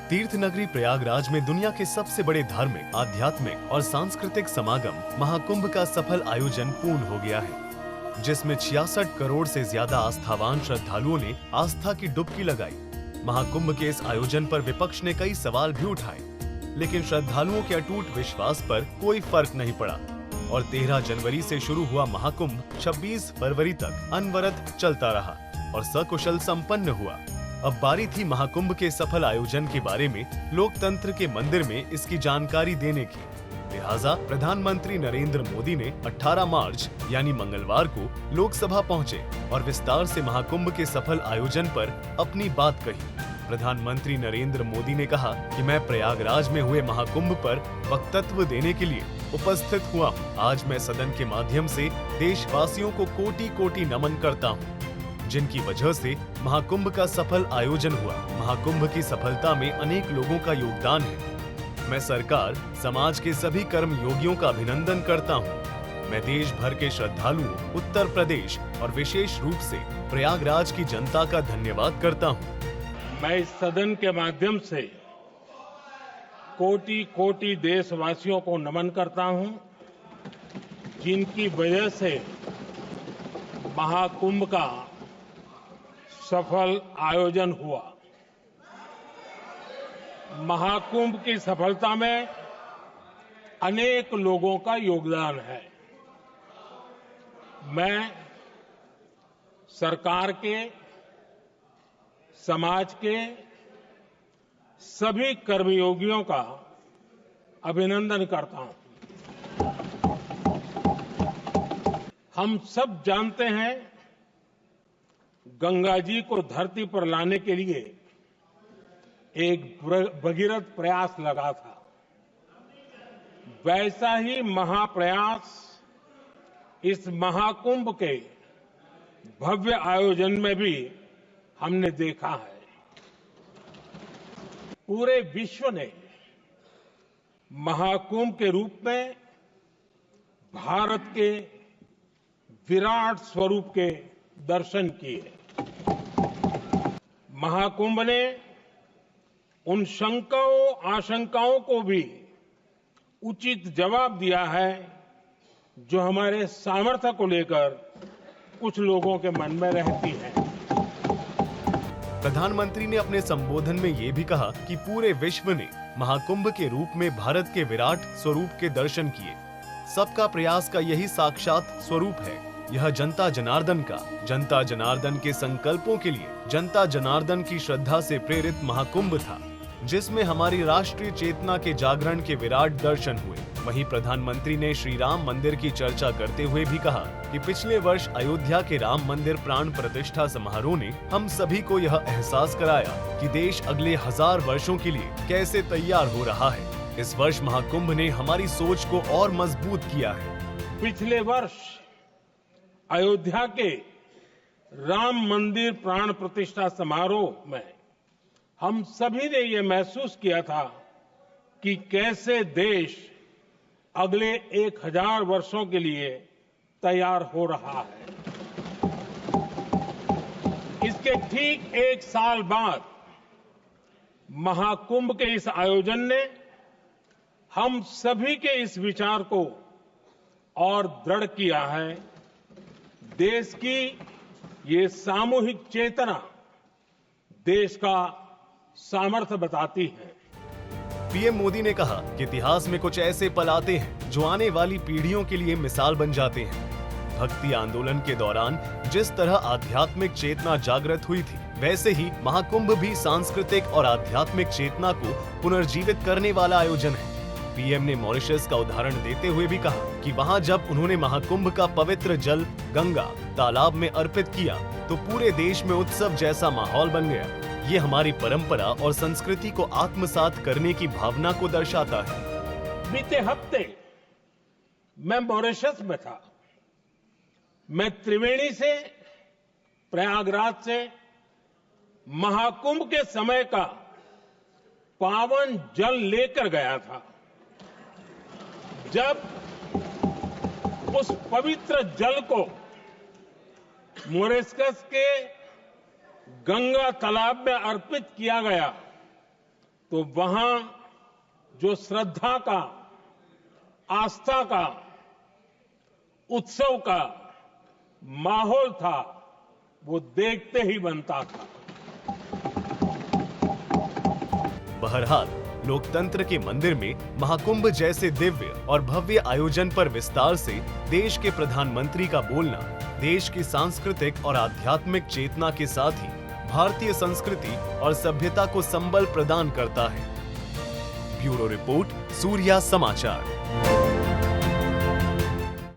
तीर्थ नगरी प्रयागराज में दुनिया के सबसे बड़े धार्मिक, आध्यात्मिक और सांस्कृतिक समागम महाकुंभ का सफल आयोजन पूर्ण हो गया है, जिसमें 66 करोड़ से ज्यादा आस्थावान श्रद्धालुओं ने आस्था की डुबकी लगाई। महाकुंभ के इस आयोजन पर विपक्ष ने कई सवाल भी उठाए, लेकिन श्रद्धालुओं के अटूट विश्वास पर कोई फर्क नहीं पड़ा और 13 जनवरी से शुरू हुआ महाकुंभ 26 फरवरी तक अनवरत चलता रहा और सकुशल संपन्न हुआ। अब बारी थी महाकुंभ के सफल आयोजन के बारे में लोकतंत्र के मंदिर में इसकी जानकारी देने की। लिहाजा प्रधानमंत्री नरेंद्र मोदी ने 18 मार्च यानी मंगलवार को लोकसभा पहुंचे और विस्तार से महाकुंभ के सफल आयोजन पर अपनी बात कही। प्रधानमंत्री नरेंद्र मोदी ने कहा कि मैं प्रयागराज में हुए महाकुंभ पर वक्तव्य देने के लिए उपस्थित हुआ हूँ। आज मैं सदन के माध्यम से देशवासियों को कोटि कोटि नमन करता हूँ, जिनकी वजह से महाकुंभ का सफल आयोजन हुआ। महाकुंभ की सफलता में अनेक लोगों का योगदान है। मैं सरकार, समाज के सभी कर्म योगियों का अभिनंदन करता हूँ। मैं देश भर के श्रद्धालुओं, उत्तर प्रदेश और विशेष रूप से प्रयागराज की जनता का धन्यवाद करता हूँ। मैं इस सदन के माध्यम से कोटि कोटि देशवासियों को नमन करता हूँ, जिनकी वजह से महाकुंभ का सफल आयोजन हुआ। महाकुंभ की सफलता में अनेक लोगों का योगदान है। मैं सरकार के, समाज के सभी कर्मयोगियों का अभिनंदन करता हूं। हम सब जानते हैं, गंगा जी को धरती पर लाने के लिए एक भगीरथ प्रयास लगा था। वैसा ही महाप्रयास इस महाकुंभ के भव्य आयोजन में भी हमने देखा है। पूरे विश्व ने महाकुंभ के रूप में भारत के विराट स्वरूप के दर्शन किए। महाकुंभ ने उन शंकाओं, आशंकाओं को भी उचित जवाब दिया है, जो हमारे सामर्थ्य को लेकर कुछ लोगों के मन में रहती है। प्रधानमंत्री ने अपने संबोधन में ये भी कहा कि पूरे विश्व ने महाकुंभ के रूप में भारत के विराट स्वरूप के दर्शन किए। सबका प्रयास का यही साक्षात स्वरूप है। यह जनता जनार्दन के संकल्पों के लिए, जनता जनार्दन की श्रद्धा से प्रेरित महाकुंभ था, जिसमें हमारी राष्ट्रीय चेतना के जागरण के विराट दर्शन हुए। वहीं प्रधानमंत्री ने श्री राम मंदिर की चर्चा करते हुए भी कहा कि पिछले वर्ष अयोध्या के राम मंदिर प्राण प्रतिष्ठा समारोह ने हम सभी को यह एहसास कराया कि देश अगले 1000 वर्षों के लिए कैसे तैयार हो रहा है। इस वर्ष महाकुंभ ने हमारी सोच को और मजबूत किया है। पिछले वर्ष अयोध्या के राम मंदिर प्राण प्रतिष्ठा समारोह में हम सभी ने ये महसूस किया था कि कैसे देश अगले 1000 वर्षों के लिए तैयार हो रहा है। इसके ठीक 1 साल बाद महाकुंभ के इस आयोजन ने हम सभी के इस विचार को और दृढ़ किया है। देश की ये सामूहिक चेतना देश का सामर्थ्य बताती है। पीएम मोदी ने कहा कि इतिहास में कुछ ऐसे पल आते हैं जो आने वाली पीढ़ियों के लिए मिसाल बन जाते हैं। भक्ति आंदोलन के दौरान जिस तरह आध्यात्मिक चेतना जागृत हुई थी, वैसे ही महाकुंभ भी सांस्कृतिक और आध्यात्मिक चेतना को पुनर्जीवित करने वाला आयोजन है। पीएम ने मॉरिशस का उदाहरण देते हुए भी कहा कि वहां जब उन्होंने महाकुंभ का पवित्र जल गंगा तालाब में अर्पित किया तो पूरे देश में उत्सव जैसा माहौल बन गया। ये हमारी परंपरा और संस्कृति को आत्मसात करने की भावना को दर्शाता है। बीते हफ्ते मैं मॉरिशस में था। मैं त्रिवेणी से, प्रयागराज से महाकुंभ के समय का पावन जल लेकर गया था। जब उस पवित्र जल को मॉरिशस के गंगा तालाब में अर्पित किया गया तो वहां जो श्रद्धा का, आस्था का, उत्सव का माहौल था, वो देखते ही बनता था। बहरहाल, लोकतंत्र के मंदिर में महाकुंभ जैसे दिव्य और भव्य आयोजन पर विस्तार से देश के प्रधानमंत्री का बोलना देश की सांस्कृतिक और आध्यात्मिक चेतना के साथ ही भारतीय संस्कृति और सभ्यता को संबल प्रदान करता है। ब्यूरो रिपोर्ट, सूर्या समाचार।